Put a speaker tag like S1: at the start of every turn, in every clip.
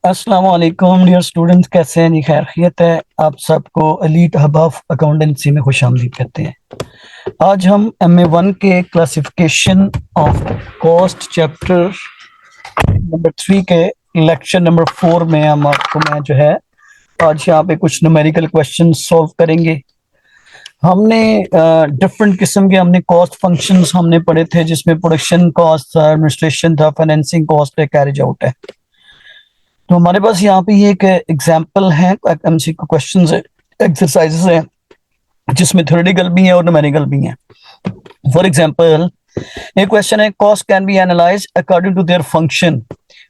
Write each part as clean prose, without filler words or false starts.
S1: अस्सलाम वालेकुम dear students, कैसे हैं जी? खैरियत है? आप सबको एलीट हब ऑफ अकाउंटेंसी में खुशामदीद कहते हैं। आज हम MA1 के classification of cost chapter number 3 के लेक्चर नंबर 4 में हम आपको मैं जो है आज यहाँ पे कुछ न्यूमेरिकल क्वेश्चन सॉल्व करेंगे। हमने डिफरेंट किस्म के हमने कॉस्ट फंक्शंस हमने पढ़े थे, जिसमें प्रोडक्शन कॉस्ट था, एडमिनिस्ट्रेशन था, फाइनेंसिंग कॉस्ट है, कैरेज आउट है। तो हमारे पास यहाँ पे ये एक एग्जाम्पल है, MCQ क्वेश्चन है, एक्सरसाइजेस है, जिसमें थ्योरेटिकल भी है और न्यूमेरिकल भी है। फॉर एग्जाम्पल एक क्वेश्चन है, cost can be analyse according to their function,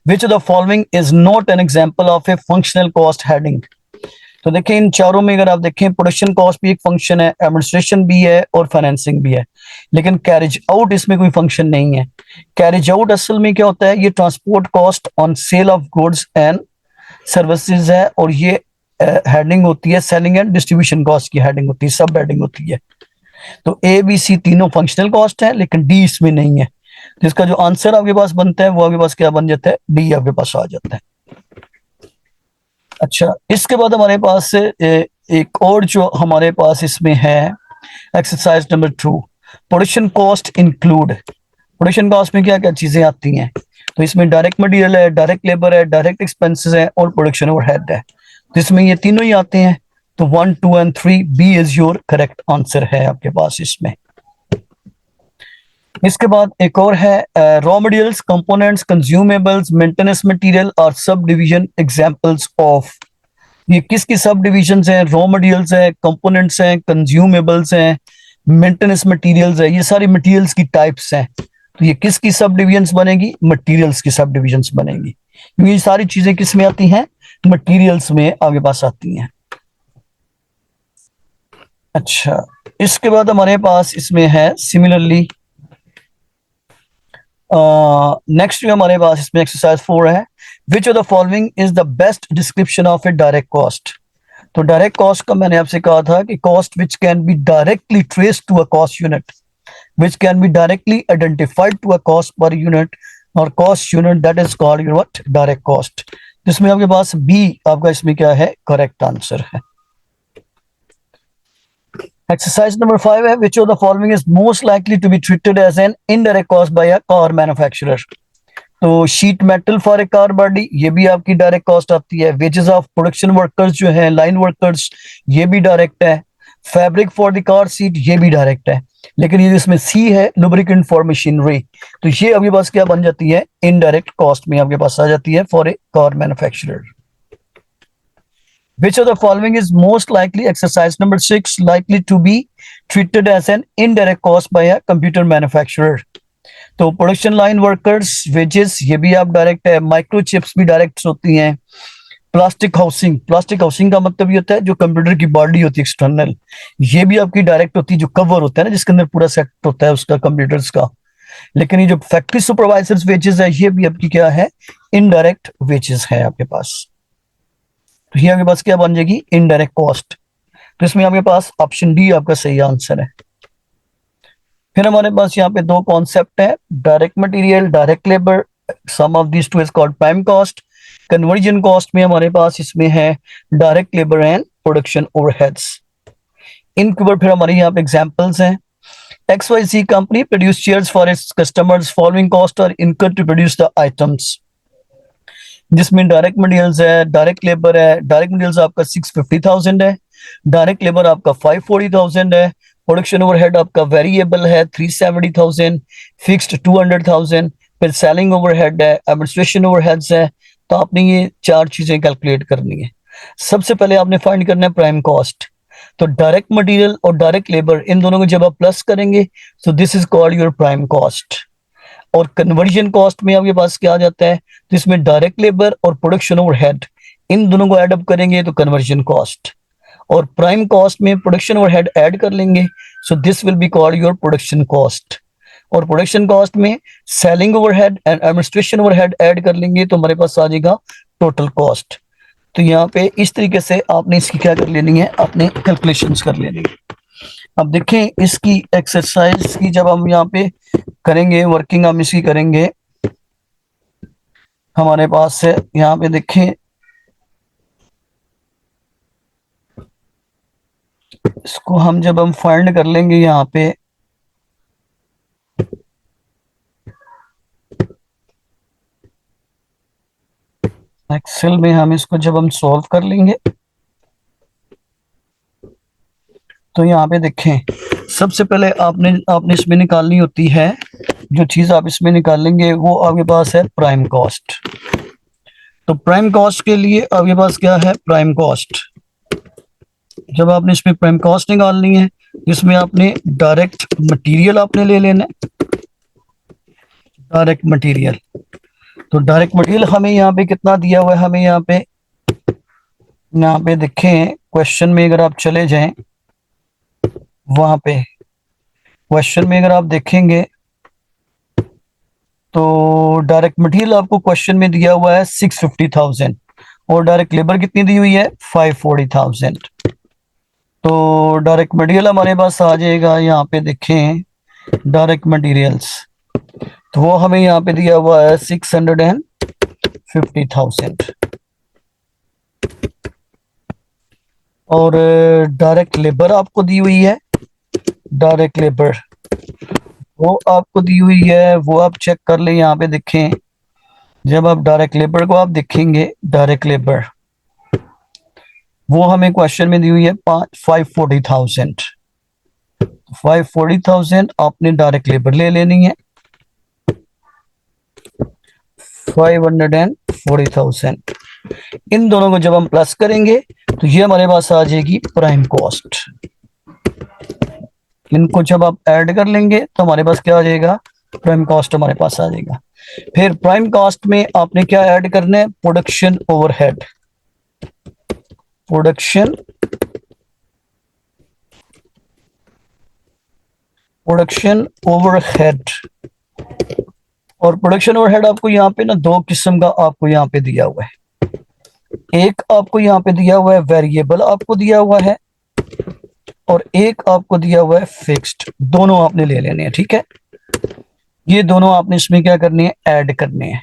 S1: which of the following is not an example of a functional cost heading. तो देखिए इन चारों में अगर आप देखें, प्रोडक्शन कॉस्ट भी एक फंक्शन है, एडमिनिस्ट्रेशन भी है और फाइनेंसिंग भी है, लेकिन कैरेज आउट इसमें कोई फंक्शन नहीं है। कैरेज आउट असल में क्या होता है? ये transport cost on sale of goods and services है, और ये हेडिंग होती है सेलिंग एंड डिस्ट्रीब्यूशन कॉस्ट की हेडिंग होती है, सब हेडिंग होती है। तो ABC तीनों फंक्शनल कॉस्ट है, लेकिन डी इसमें नहीं है। तो इसका जो आंसर आपके पास बनता है वो आपके पास क्या बन जाता है? डी आपके पास आ जाता है। अच्छा, इसके बाद हमारे पास एक और जो हमारे पास इसमें है exercise number 2, production cost include. Production cost में क्या क्या चीजें आती हैं? तो इसमें डायरेक्ट मटेरियल है, डायरेक्ट लेबर है, डायरेक्ट एक्सपेंसेस है और प्रोडक्शन ओवरहेड है। तो इसमें ये तीनों ही आते हैं। तो 1, 2 and 3 B is your correct answer है आपके पास इसमें। इसके बाद एक और है raw materials, components, consumables, maintenance material और सब डिवीजन एग्जांपल्स ऑफ। ये किसकी सब डिविजन है? रॉ मटेरियल्स है, कंपोनेंट्स हैं, कंज्यूमेबल्स हैं, मेंटेनेंस मटेरियल्स है, ये सारी मटेरियल्स की टाइप्स हैं। तो ये किसकी सब डिविजन्स बनेगी? मटेरियल्स की सब डिविजन्स बनेगी, क्योंकि ये सारी चीजें किस में आती हैं? मटेरियल्स में आपके पास आती हैं। अच्छा, इसके बाद हमारे पास इसमें है सिमिलरली नेक्स्ट जो हमारे पास इसमें एक्सरसाइज 4 है, which of the following is the best description of a direct cost. तो डायरेक्ट कॉस्ट का मैंने आपसे कहा था कि cost which can be directly traced to a cost unit, which can be directly identified to a cost per unit or cost unit, that is called your what? Direct cost। जिसमें आपके पास B आपका इसमें क्या है? Correct answer है। Exercise number 5 है, which of the following is most likely to be treated as an indirect cost by a car manufacturer। तो sheet metal for a car body, ये भी आपकी डायरेक्ट कॉस्ट आती है। वेजेस ऑफ प्रोडक्शन वर्कर्स जो है, line workers, ये भी डायरेक्ट है। Fabric for the car seat, ये भी डायरेक्ट है। लेकिन ये इसमें सी है, लुब्रिकेंट फॉर मशीनरी, तो ये आपके पास क्या बन जाती है? इनडायरेक्ट कॉस्ट में आपके पास आ जाती है for a car manufacturer. Which of the following is most likely, exercise number 6, likely to be treated as an indirect cost by a computer manufacturer। तो प्रोडक्शन लाइन वर्कर्स वेजेस, ये भी आप direct है। Microchips भी direct होती हैं। Plastic housing, plastic housing का मतलब ये होता है जो कंप्यूटर की बॉडी होती है एक्सटर्नल, ये भी आपकी डायरेक्ट होती है, जो कवर होता है ना, जिसके अंदर पूरा सेट होता है उसका कंप्यूटर्स का। लेकिन ये जो फैक्ट्री सुपरवाइजर्स वेजेस है, ये भी आपकी क्या है? इनडायरेक्ट वेजेस है आपके पास। तो ये आपके पास क्या बन जाएगी? Indirect cost. तो इसमें आपके पास ऑप्शन डी आपका सही आंसर है। फिर हमारे पास यहाँ पे दो कॉन्सेप्ट है, direct material, direct labour. Sum of this two is called prime cost. Conversion cost में हमारे पास इसमें है direct labour and production overheads. इनके ऊपर फिर हमारे यहाँ पे एग्जांपल्स हैं। XYZ company produce chairs for its customers, following cost are incurred to produce the items. जिसमें डायरेक्ट मटेरियल्स है, डायरेक्ट लेबर है। डायरेक्ट मटेरियल्स आपका 650,000 है, डायरेक्ट लेबर आपका 540,000 है, प्रोडक्शन ओवरहेड आपका वेरिएबल है 370,000, फिक्स्ड 200,000, फिर सेलिंग ओवरहेड है, एडमिनिस्ट्रेशन ओवरहेड्स है। तो आपने ये चार चीजें कैलकुलेट करनी है। सबसे पहले आपने फाइंड करना है प्राइम कॉस्ट। तो डायरेक्ट मटेरियल और डायरेक्ट लेबर, इन दोनों को जब आप प्लस करेंगे तो this is called your prime cost. और कन्वर्जन कॉस्ट में आपके पास क्या आ जाता है? तो इसमें डायरेक्ट लेबर और प्रोडक्शन ओवरहेड, इन दोनों को ऐड अप करेंगे तो कन्वर्जन कॉस्ट। और प्राइम कॉस्ट में प्रोडक्शन ओवरहेड ऐड कर लेंगे, so this will be called your production cost. और प्रोडक्शन कॉस्ट में selling overhead and administration overhead add कर लेंगे तो हमारे पास आ जाएगा टोटल कॉस्ट। तो यहाँ पे इस तरीके से आपने इसकी क्या कर लेनी है? आपने कैलकुलेशंस कर लेनी है। अब देखें इसकी एक्सरसाइज की जब हम यहाँ पे करेंगे वर्किंग, हम इसकी करेंगे। हमारे पास है यहाँ पे देखें इसको हम जब हम फाइंड कर लेंगे यहाँ पे, एक्सेल में हम इसको जब हम सॉल्व कर लेंगे तो यहाँ पे देखें, सबसे पहले आपने आपने इसमें निकालनी होती है, जो चीज आप इसमें निकालेंगे वो आपके पास है प्राइम कॉस्ट। तो प्राइम कॉस्ट के लिए आपके पास क्या है, प्राइम कॉस्ट। जब आपने इसमें प्राइम कॉस्ट निकालनी है, इसमें आपने डायरेक्ट मटेरियल आपने ले लेना है, डायरेक्ट मटेरियल। तो डायरेक्ट मटेरियल हमें यहाँ पे कितना दिया हुआ है, हमें यहाँ पे देखें क्वेश्चन में, अगर आप चले जाएं वहां पे क्वेश्चन में अगर आप देखेंगे तो डायरेक्ट मटेरियल आपको क्वेश्चन में दिया हुआ है 650,000 और डायरेक्ट लेबर कितनी दी हुई है 540,000। तो डायरेक्ट मटेरियल हमारे पास आ जाएगा, यहाँ पे देखें डायरेक्ट मटेरियल्स, तो वो हमें यहाँ पे दिया हुआ है 650,000। और डायरेक्ट लेबर आपको दी हुई है, डायरेक्ट लेबर वो आपको दी हुई है, वो आप चेक कर लें। यहाँ पे देखें, जब आप डायरेक्ट लेबर को आप देखेंगे, डायरेक्ट लेबर वो हमें क्वेश्चन में दी हुई है 540,000। 540,000 आपने डायरेक्ट लेबर ले लेनी है, 540,000। इन दोनों को जब हम प्लस करेंगे तो ये हमारे पास आ जाएगी प्राइम कॉस्ट। इनको जब आप ऐड कर लेंगे तो हमारे पास क्या आ जाएगा, प्राइम कॉस्ट हमारे पास आ जाएगा। फिर प्राइम कॉस्ट में आपने क्या ऐड करना है, प्रोडक्शन ओवरहेड। प्रोडक्शन ओवरहेड, और प्रोडक्शन ओवरहेड आपको यहाँ पे ना दो किस्म का आपको यहाँ पे दिया हुआ है। एक आपको यहाँ पे दिया हुआ है वेरिएबल आपको दिया हुआ है, और एक आपको दिया हुआ है फिक्स्ड। दोनों आपने ले लेने हैं, ठीक है। ये दोनों आपने इसमें क्या करने हैं, ऐड करने हैं।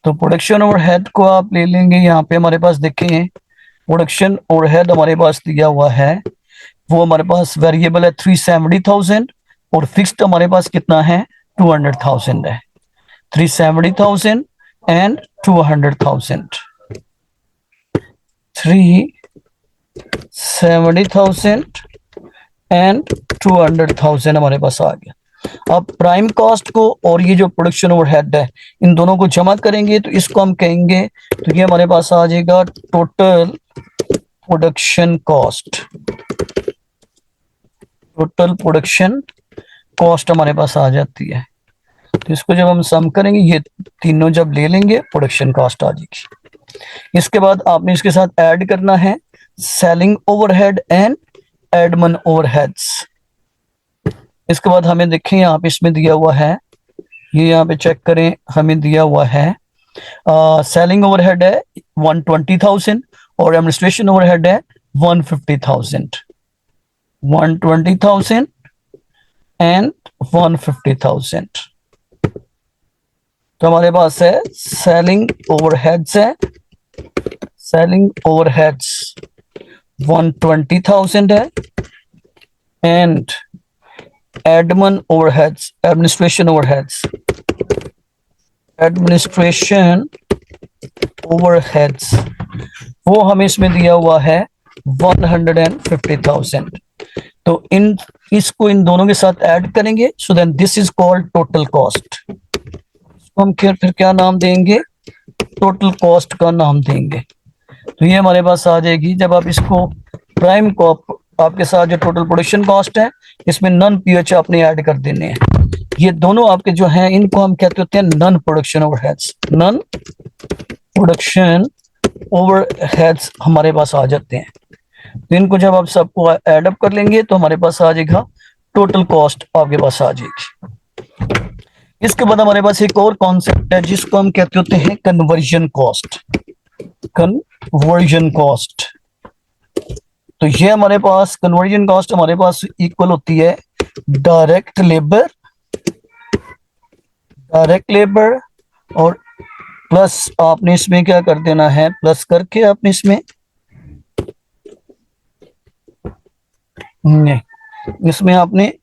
S1: तो प्रोडक्शन ओवरहेड को आप ले लेंगे, यहाँ पे हमारे पास देखें प्रोडक्शन ओवरहेड हमारे पास दिया हुआ है, वो हमारे पास वेरिएबल है 370,000 और फिक्स्ड हमारे पास कितना है 200,000 है। 370,000 एंड 200,000, 370,000 एंड 200,000 हमारे पास आ गया। अब प्राइम कॉस्ट को और ये जो प्रोडक्शन ओवरहेड है, इन दोनों को जमा करेंगे तो इसको हम कहेंगे, तो ये हमारे पास आ जाएगा total production cost. Total production cost हमारे पास आ जाती है। तो इसको जब हम सम करेंगे, ये तीनों जब ले लेंगे, प्रोडक्शन कॉस्ट आ जाएगी। इसके बाद आपने इसके साथ ऐड करना है selling overhead and admin overheads. इसके बाद हमें देखें, यहाँ पे इसमें दिया हुआ है, ये यहाँ पे चेक करें, हमें दिया हुआ है सेलिंग ओवरहेड है 120,000 और एडमिनिस्ट्रेशन ओवरहेड है 150,000। 120,000 एंड 150,000। तो हमारे पास है सेलिंग ओवरहेड्स है, सेलिंग ओवरहेड्स 120,000 है, and admin overheads, administration overheads, administration overheads वो हमें इसमें दिया हुआ है 150,000। तो इसको इन दोनों के साथ ऐड करेंगे, so then this is called total cost. हम फिर क्या नाम देंगे, टोटल कॉस्ट का नाम देंगे। तो ये हमारे पास आ जाएगी। जब आप इसको प्राइम को आपके साथ जो टोटल प्रोडक्शन कॉस्ट है, इसमें नॉन पीएच आपने ऐड कर देने हैं। ये दोनों आपके जो हैं, इनको हम कहते होते हैं non production overheads. Non production overheads हमारे पास आ जाते हैं। तो इनको जब आप सबको ऐड अप कर लेंगे तो हमारे पास आ जाएगा टोटल कॉस्ट, आपके पास आ जाएगी। इसके बाद हमारे पास एक और कॉन्सेप्ट है जिसको हम कहते होते हैं कन्वर्जन कॉस्ट। कन्वर्जन कॉस्ट, तो ये हमारे पास कन्वर्जन कॉस्ट हमारे पास इक्वल होती है डायरेक्ट लेबर, डायरेक्ट लेबर और प्लस आपने इसमें क्या कर देना है, प्लस करके आपने इसमें नहीं, इसमें आपने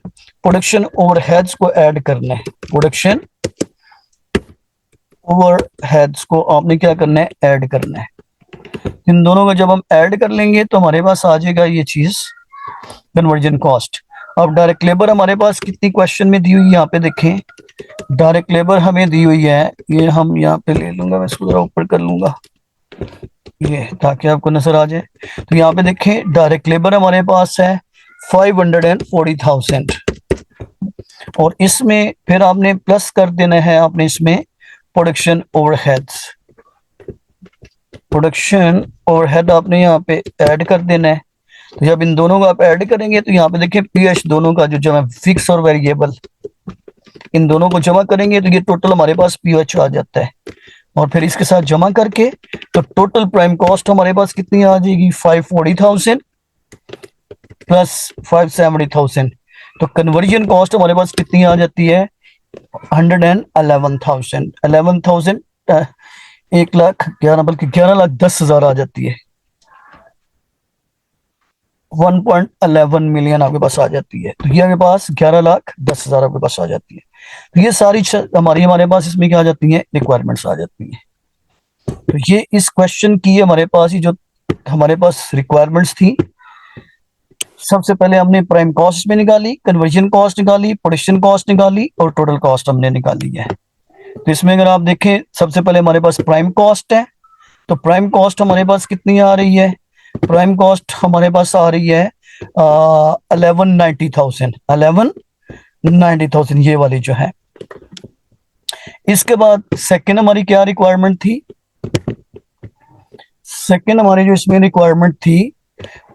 S1: प्रोडक्शन ओवरहेड्स को ऐड करना है। प्रोडक्शन ओवरहेड्स को आपने क्या करना है, ऐड करना है। इन दोनों को जब हम ऐड कर लेंगे तो हमारे पास आ जाएगा ये चीज, कन्वर्जन कॉस्ट। अब डायरेक्ट लेबर हमारे पास कितनी क्वेश्चन में दी हुई है, यहाँ पे देखें डायरेक्ट लेबर हमें दी हुई है, ये हम यहाँ पे ले लूंगा, मैं इसको जरा ऊपर कर लूंगा ये, ताकि आपको नजर आ जाए। तो यहाँ पे देखें डायरेक्ट लेबर हमारे पास है 540,000, और इसमें फिर आपने प्लस कर देना है आपने इसमें प्रोडक्शन ओवरहेड्स। प्रोडक्शन ओवरहेड आपने यहाँ पे ऐड कर देना है। तो जब इन दोनों को आप ऐड करेंगे तो यहाँ पे देखिए पीएच दोनों का जो जमा फिक्स और वेरिएबल, इन दोनों को जमा करेंगे तो ये टोटल हमारे पास पीएच आ जाता है, और फिर इसके साथ जमा करके तो टोटल प्राइम कॉस्ट हमारे पास कितनी आ जाएगी, 540,000 प्लस 570,000। तो कन्वर्जन कॉस्ट हमारे पास कितनी आ जाती है, 111,000। 11,000 1,11,000 बल्कि 11,10,000 आ जाती है। 1.11 मिलियन आपके पास आ जाती है। तो ये आपके पास 11,10,000 आपके पास आ जाती है। तो ये सारी हमारे पास इसमें क्या आ जाती है, रिक्वायरमेंट्स आ जाती है। तो ये इस क्वेश्चन की हमारे पास ही जो हमारे पास रिक्वायरमेंट्स थी, सबसे पहले हमने प्राइम कॉस्ट में निकाली, कन्वर्जन कॉस्ट निकाली, प्रोडक्शन कॉस्ट निकाली और टोटल कॉस्ट हमने निकाली है। तो इसमें अगर आप देखें सबसे पहले हमारे पास प्राइम कॉस्ट है, तो प्राइम कॉस्ट हमारे पास कितनी आ रही है, प्राइम कॉस्ट हमारे पास आ रही है 11,90,000। 11,90,000 ये वाली जो है। इसके बाद सेकंड हमारी क्या रिक्वायरमेंट थी, सेकंड हमारी जो इसमें रिक्वायरमेंट थी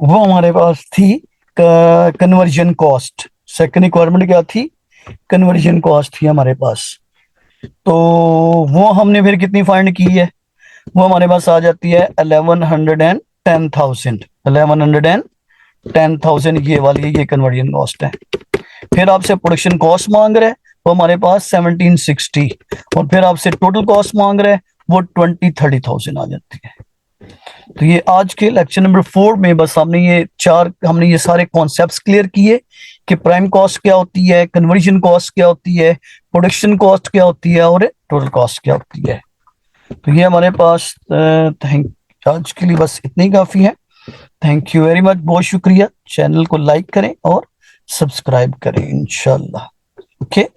S1: वो हमारे पास थी कन्वर्जन कॉस्ट। सेकंड रिक्वायरमेंट क्या थी, कन्वर्जन कॉस्ट थी हमारे पास। तो वो हमने फिर कितनी फाइंड की है, वो हमारे पास आ जाती है 11,10,000। 11,10,000 ये वाली ये कन्वर्जन कॉस्ट है। फिर आपसे प्रोडक्शन कॉस्ट मांग रहे हैं वो हमारे पास 1760, और फिर आपसे टोटल कॉस्ट मांग रहे हैं वो 20,30,000 आ जाती है। तो ये आज के लेक्चर नंबर 4 में बस हमने ये सारे कॉन्सेप्ट्स क्लियर किए कि प्राइम कॉस्ट क्या होती है, कन्वर्जन कॉस्ट क्या होती है, प्रोडक्शन कॉस्ट क्या होती है और टोटल कॉस्ट क्या होती है। तो ये हमारे पास आज के लिए बस इतनी काफी है। थैंक यू वेरी मच, बहुत शुक्रिया। चैनल को लाइक करें और सब्सक्राइब करें इंशाल्लाह। ओके।